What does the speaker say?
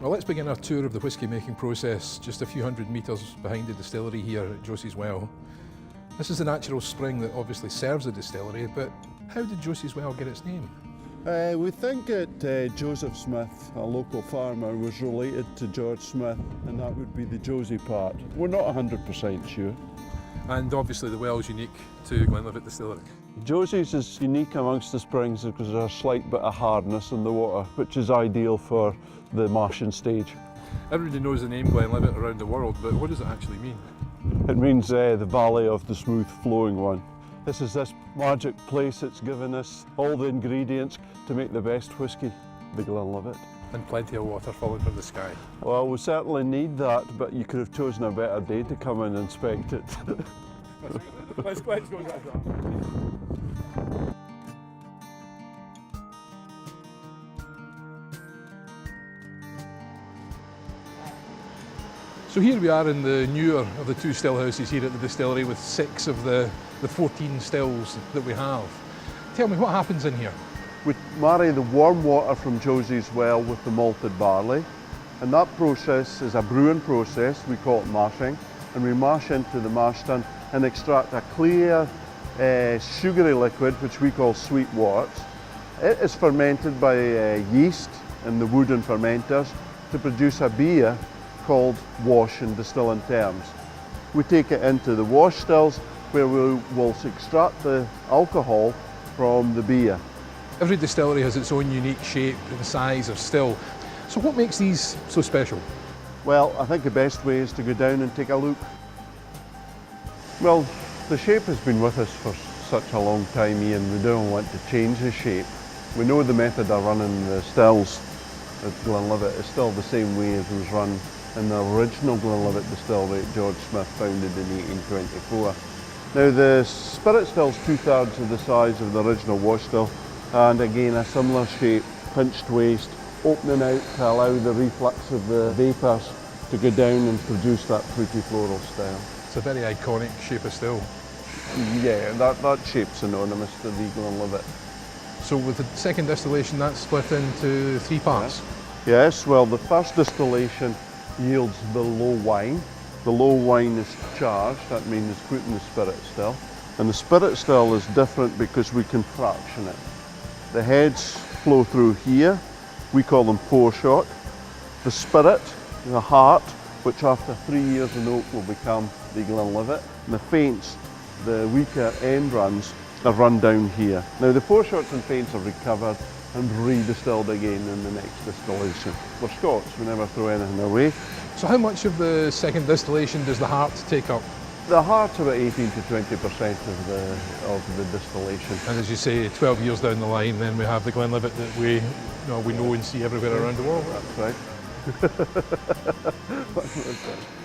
Well, let's begin our tour of the whisky making process just a few hundred metres behind the distillery here at Josie's Well. This is the natural spring that obviously serves the distillery, but how did Josie's Well get its name? We think that Joseph Smith, a local farmer, was related to George Smith, and that would be the Josie part. We're not 100% sure. And obviously the well is unique to Glenlivet Distillery. Josie's is unique amongst the springs because there's a slight bit of hardness in the water, which is ideal for the mashing stage. Everybody knows the name Glenlivet around the world, but what does it actually mean? It means the valley of the smooth flowing one. This is this magic place that's given us all the ingredients to make the best whisky, the Glenlivet. And plenty of water falling from the sky. Well, we certainly need that, but you could have chosen a better day to come and inspect it. Let's go. So here we are in the newer of the two still houses here at the distillery with 6 of the 14 stills that we have. Tell me, what happens in here? We marry the warm water from Josie's Well with the malted barley, and that process is a brewing process. We call it mashing, and we mash into the mash tun and extract a clear sugary liquid which we call sweet wort. It is fermented by yeast in the wooden fermenters to produce a beer called wash in distilling terms. We take it into the wash stills where we will extract the alcohol from the beer. Every distillery has its own unique shape and size of still. So what makes these so special? Well, I think the best way is to go down and take a look. Well, the shape has been with us for such a long time, Ian. We don't want to change the shape. We know the method of running the stills at Glenlivet is still the same way as was run in the original Glenlivet distillery that George Smith founded in 1824. Now the spirit still is 2/3 of the size of the original wash still, and again a similar shape, pinched waist, opening out to allow the reflux of the vapours to go down and produce that fruity floral style. It's a very iconic shape of still. Yeah, that shape's synonymous to the Glenlivet. So with the second distillation, that's split into 3 parts? Yes, well the first distillation yields the low wine. The low wine is charged, that means it's put in the spirit still. And the spirit still is different because we can fraction it. The heads flow through here, we call them foreshot. The spirit, the heart, which after 3 years in oak will become the Glenlivet. And the faints, the weaker end runs, are run down here. Now the foreshots and faints are recovered and redistilled again in the next distillation. We're Scots, we never throw anything away. So how much of the second distillation does the heart take up? The heart's about 18 to 20% of the distillation. And as you say, 12 years down the line, then we have the Glenlivet that we know and see everywhere around the world. That's right.